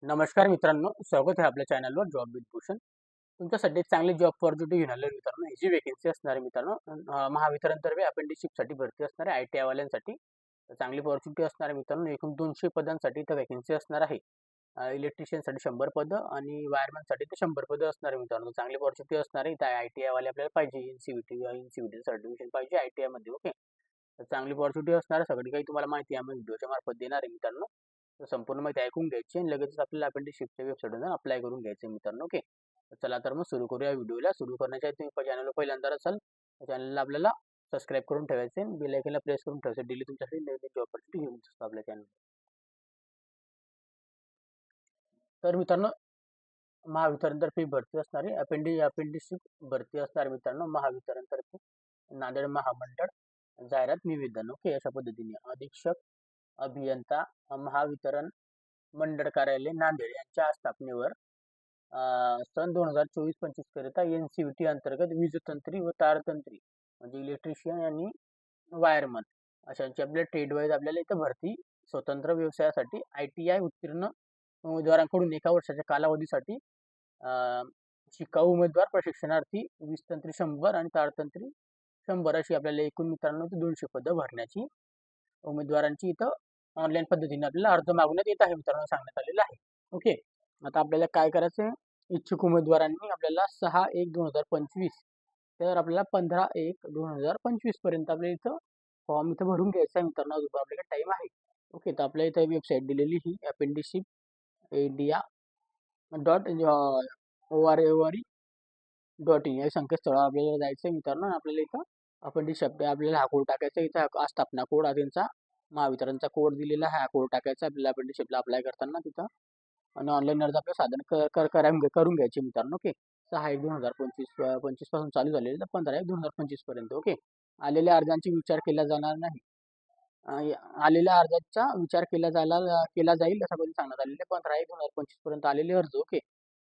नमस्कार मित्रांनो, स्वागत आहे आपल्या चॅनलवर जॉब विथ भूषण. तुमच्यासाठी एक चांगली जॉब ऑपॉर्च्युनिटी घेऊन आलोय मित्रांनो. ही जी वेकेन्सी असणार आहे मित्रांनो, महावितरणतर्फे अपेंटिसशिपसाठी भरती असणार आहे ITI वाल्यांसाठी. तर चांगली ऑपॉर्च्युनिटी असणार आहे मित्रांनो. एकूण 200 पदांसाठी इथं वेकेन्सी असणार आहे. इलेक्ट्रिशियनसाठी 100 पदं आणि वायरमॅनसाठी ते 100 पदं असणार आहे मित्रांनो. चांगली ऑपॉर्च्युनिटी असणार आहे. इथं ITI वाले आपल्याला पाहिजे, एन-सी-व्ही-टी सर्टिफिकेशन पाहिजे ITI मध्ये. ओके, तर चांगली ऑपॉर्च्युनिटी असणार आहे. सगळी काही तुम्हाला माहिती आम्ही व्हिडिओच्या मार्फत देणार आहे मित्रांनो. तर संपूर्ण माहिती ऐकून घ्यायची आणि लगेचच आपल्याला अपेंटिसशिपच्या वेबसाईटवर अप्लाय करून घ्यायचं मित्रांनो. ओके, तर चला तर मग सुरू करूया व्हिडिओला. सुरू करण्याच्या आधी तुम्ही चॅनलवर पहिल्यांदा असाल तर चॅनलला आपल्याला सबस्क्राईब करून ठेवायचे आणि बेल आयकॉनला प्रेस करून ठेवायचं. डेली तुमच्यासाठी नवीन जॉब ऑपॉर्च्युनिटी घेऊन असतो आपल्या चॅनल. तर मित्रांनो, महावितरणतर्फे भरती असणारी अपेंडिसशिप भरती असणार मित्रांनो. महावितरणतर्फे नांदेड महामंडळ जाहिरात निवेदन. ओके, अशा पद्धतीने अधीक्षक अभियंता महावितरण मंडळ कार्यालय नांदेड यांच्या स्थापनेवर सन 2024-25 करिता NCVT अंतर्गत वीजतंत्री व तारतंत्री म्हणजे इलेक्ट्रिशियन आणि वायरमन अशांची आपल्या ट्रेड वाईज आपल्याला इथं भरती स्वतंत्र व्यवसायासाठी ITI उत्तीर्ण उमेदवारांकडून 1 वर्षाच्या कालावधीसाठी शिकाऊ उमेदवार प्रशिक्षणार्थी वीजतंत्री 100 आणि तारतंत्री 100 अशी आपल्याला एकूण मित्रांनो 200 पदं भरण्याची उमेदवारांची इथं ऑनलाईन पद्धतीने आपल्याला अर्ज मागवण्यात येत आहे मित्रांनो, सांगण्यात आलेलं आहे. ओके, आता आपल्याला काय करायचं आहे, इच्छुक उमेदवारांनी आपल्याला 6/1/2025 तर आपल्याला 15/1/2025 पर्यंत आपल्याला इथं फॉर्म इथं भरून घ्यायचा आहे मित्रांनो. अजून आपल्याकडे टाइम आहे. ओके, तर आपल्या इथं वेबसाईट दिलेली ही अपेंडिशिप इंडिया डॉट ORI.in या संकेतस्थळावर आपल्याला जायचं आहे मित्रांनो. आपल्याला इथं अपेंडिशिप आपल्याला हा कोड टाकायचा. इथं स्थापना कोड हा त्यांचा महावितरणचा कोड दिलेला आहे. हा कोड टाकायचा आपल्याला अपेंटिसशिपला अप्लाय करताना तिथं आणि ऑनलाईन अर्ज आपलं साधन करून घ्यायचे मित्रांनो. ओके, 6/1/2025 पासून चालू झालेले तर 15/1/2025 पर्यंत. ओके, आलेल्या अर्जांची विचार केला जाणार नाही. आलेल्या अर्जाचा विचार केला जाईल असा पण सांगण्यात आलेले 15/1/2025 पर्यंत आलेले अर्ज. ओके,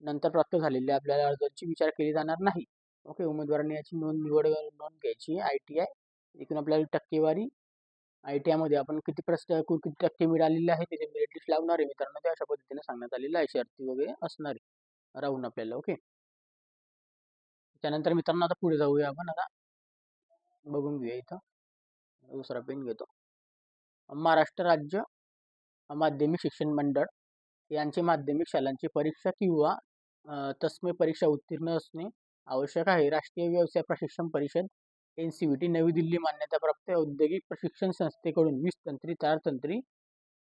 नंतर प्राप्त झालेल्या आपल्याला अर्जांची विचार केली जाणार नाही. ओके, उमेदवारांनी याची नोंद घ्यायची. ITI एकूण आपल्याला टक्केवारी ITI मध्ये आपण किती टक्के मिळालेले आहे त्याचे मेरिट लिस्ट लावणार आहे मित्रांनो. ते अशा पद्धतीने सांगण्यात आलेलं आहे. शर्ती वगैरे असणार आहे राहून आपल्याला. ओके, त्यानंतर मित्रांनो आता पुढे जाऊया आपण. आता बघून घेऊया इथं दुसरा पेन घेतो. महाराष्ट्र राज्य माध्यमिक शिक्षण मंडळ यांचे माध्यमिक शालांची परीक्षा किंवा तस्मै परीक्षा उत्तीर्ण असणे आवश्यक आहे. राष्ट्रीय व्यवसाय प्रशिक्षण परिषद NCVT नवी दिल्ली मान्यताप्राप्त औद्योगिक प्रशिक्षण संस्थेकडून वीजतंत्री तारतंत्री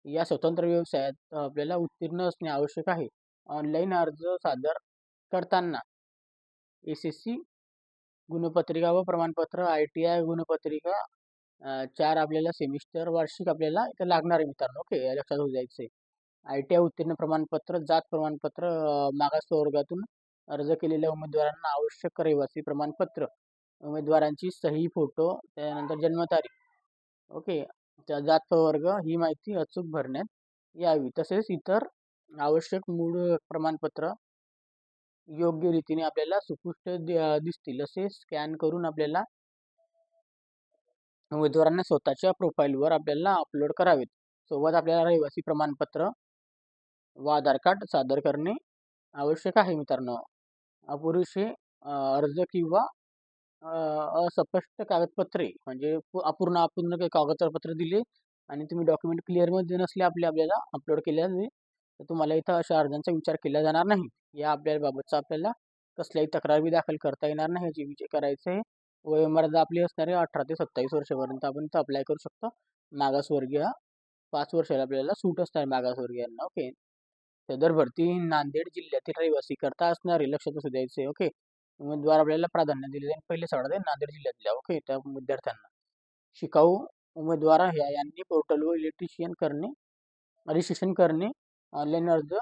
या स्वतंत्र व्यवसायात आपल्याला उत्तीर्ण असणे आवश्यक आहे. ऑनलाईन अर्ज सादर करताना SSC गुणपत्रिका व प्रमाणपत्र, ITI गुणपत्रिका 4 आपल्याला सेमिस्टर वार्षिक आपल्याला इथं लागणार आहे मित्रांनो. ओके, लक्षात होऊ जायचं आहे. ITI उत्तीर्ण प्रमाणपत्र, जात प्रमाणपत्र, मागास प्रवर्गातून अर्ज केलेल्या उमेदवारांना आवश्यक रहिवासी प्रमाणपत्र, उमेदवारांची सही, फोटो, त्यानंतर जन्मतारीख. ओके, त्या जात प्रवर्ग ही माहिती अचूक भरण्यात यावी. तसेच इतर आवश्यक मूळ प्रमाणपत्र योग्य रीतीने आपल्याला सुस्पष्ट दिसतील असे स्कॅन करून आपल्याला उमेदवारांना स्वतःच्या प्रोफाईलवर आपल्याला अपलोड करावेत. सोबत आपल्याला रहिवासी प्रमाणपत्र व आधार कार्ड सादर करणे आवश्यक आहे मित्रांनो. अपुरेसे अर्ज किंवा अस्पष्ट कागदपत्रे म्हणजे अपूर्ण काही कागदपत्र दिले आणि तुम्ही डॉक्युमेंट क्लिअरमध्ये नसले आपल्याला अपलोड केल्याने तर तुम्हाला इथं अशा अर्जांचा विचार केला जाणार नाही. या बाबतचा आपल्याला कसल्याही तक्रारी दाखल करता येणार नाही याची विचार करायचं आहे. वयोमर्यादा आपली असणार आहे 18 ते 27 वर्षापर्यंत आपण इथं अप्लाय करू शकतो. मागासवर्गीय 5 वर्षाला आपल्याला सूट असणार मागासवर्गीयांना. ओके, सदर भरती नांदेड जिल्ह्यातील रहिवासी करता असणारे लक्षात असू द्यायचे. ओके, उमेदवार आपल्याला प्राधान्य दिले जाईल. पहिले सगळ्यात नांदेड जिल्ह्यातल्या. ओके, त्या विद्यार्थ्यांना शिकाऊ उमेदवार यांनी पोर्टलवर रजिस्ट्रेशन करणे, ऑनलाईन अर्ज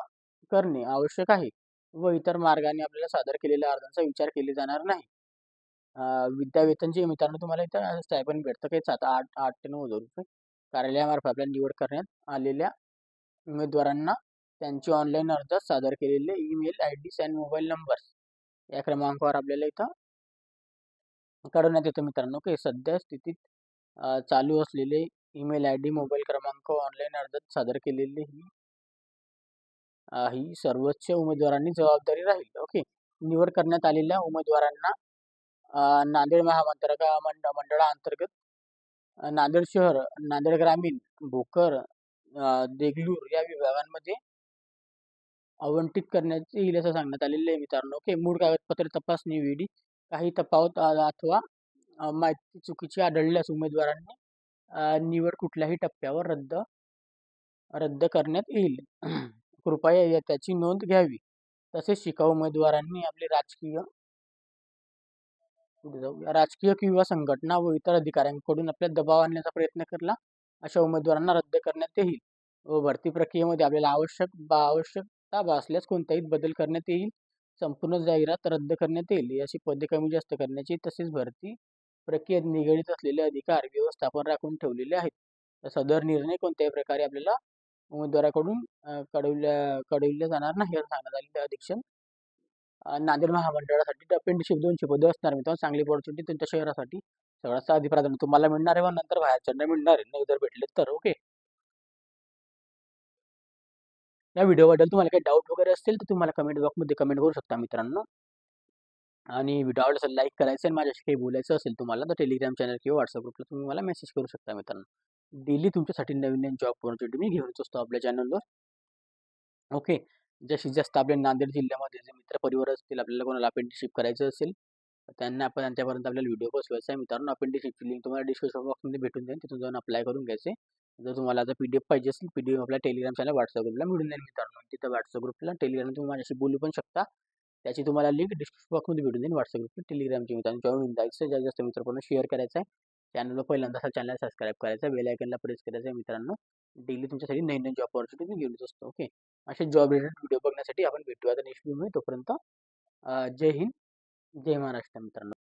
करणे आवश्यक आहे व इतर मार्गाने आपल्याला सादर केलेल्या अर्जांचा विचार केले जाणार नाही. विद्यावेतनचे मित्रांनो तुम्हाला इथं स्टायपन भेटतं काही 8 ते 9,000 रुपये. कार्यालयामार्फत आपल्याला निवड करण्यात आलेल्या उमेदवारांना त्यांचे ऑनलाईन अर्ज सादर केलेले ईमेल IDs आणि मोबाईल नंबर या क्रमांकावर आपल्याला इथं कळवण्यात येतं मित्रांनो. ओके, सध्या स्थितीत चालू असलेले ईमेल ID, मोबाईल क्रमांक, ऑनलाईन अर्ज सादर केलेले ही सर्वोच्च उमेदवारांनी जबाबदारी राहील. ओके. निवड करण्यात आलेल्या उमेदवारांना नांदेड मंडळाअंतर्गत नांदेड शहर, नांदेड ग्रामीण, भोकर, देगलूर या विभागांमध्ये आवंटित करण्यात येईल असं सांगण्यात आलेलं आहे मित्रांनो. ओके. मूळ कागदपत्रे तपासणी वेळी काही तफावत अथवा माहिती चुकीची आढळल्यास उमेदवारांनी निवड कुठल्याही टप्प्यावर रद्द करण्यात येईल. कृपया त्याची नोंद घ्यावी. तसेच शिकाऊ उमेदवारांनी आपले राजकीय किंवा संघटना व इतर अधिकाऱ्यांकडून आपल्या दबाव आणण्याचा प्रयत्न केला अशा उमेदवारांना रद्द करण्यात येईल. व भरती प्रक्रियेमध्ये आपल्याला आवश्यकता भासल्यास कोणताही बदल करण्यात येईल. संपूर्ण जाहिरात रद्द करण्यात येईल. अशी पदे कमी जास्त करण्याची तसेच भरती प्रक्रियेत निगडीत असलेले अधिकार व्यवस्थापन राखून ठेवलेले आहेत. तर सदर निर्णय कोणत्याही प्रकारे आपल्याला उमेदवाराकडून कळविल्या जाणार नाही असं सांगण्यात आलेलं अधीक्षण. नांदेड महामंडळासाठी अपेंडिशिप 200 पदं असणार मित्रांनो. चांगली अपॉर्च्युनिटी तुमच्या शहरासाठी सगळ्यात आधी प्राधान्य तुम्हाला मिळणार आहे व नंतर बाहेरच्यांना मिळणार आहे, नाही जर भेटले तर. ओके. या व्हिडिओबद्दल तुम्हाला काही डाऊट वगैरे असतील तर तुम्हाला कमेंट बॉक्समध्ये कमेंट करू शकता मित्रांनो. आणि व्हिडिओ आवडला असेल लाईक करायचं आणि माझ्याशी काही बोलायचं असेल तुम्हाला तर टेलिग्राम चॅनल किंवा व्हॉट्सअप ग्रुपला तुम्ही मला मेसेज करू शकता मित्रांनो. डेली तुमच्यासाठी नवीन नवीन जॉब अपॉर्च्युनिटी मी घेऊनच असतो आपल्या चॅनलवर. ओके. जास्तीत जास्त आपल्या नांदेड जिल्ह्यामध्ये जे मित्र परिवार असतील, आपल्याला कोणाला अपेंटिसशिप करायचं असेल त्यांना आपण त्यांच्यापर्यंत आपल्याला व्हिडिओ पोहोचवायचा आहे मित्रांनो. अपेंटिसशिपची लिंक तुम्हाला डिस्क्रिप्शन बॉक्समध्ये भेटून जाईल. तिथून जाऊन अप्लाय करून घ्यायचे. जर तुम्हाला आता PDF पाहिजे असेल, PDF आपल्या टेलिग्राम चॅनल व्हॉट्सअप ग्रुपला मिळून जाईल मित्रांनो. तिथं व्हॉट्सअप ग्रुपला टेलिग्राम तुम्ही माझ्याशी बोलू पण शकता. त्याची तुम्हाला लिंक डिस्क्रिप्शन बॉक्समध्ये भेटून जाईल. व्हॉट्सअप ग्रुप टेलिग्रामची मित्रांनो जॉईन होऊन जायचं. जास्तीत जास्त मित्रांना शेअर करायचं आहे. चॅनलला पहिल्यांदा चॅनल सबस्क्राईब करायचं, बेल आयकनला प्रेस करायचं आहे मित्रांनो. डेली तुमच्यासाठी नवीन नवीन जॉब अपॉर्च्युनिटी मी घेऊनच असतो. ओके. असे जॉब रिलेटेड व्हिडिओ बघण्यासाठी आपण भेटूया आता नेक्स्ट व्हिडिओ. तोपर्यंत जय हिंद, जय महाराष्ट्र मित्रांनो.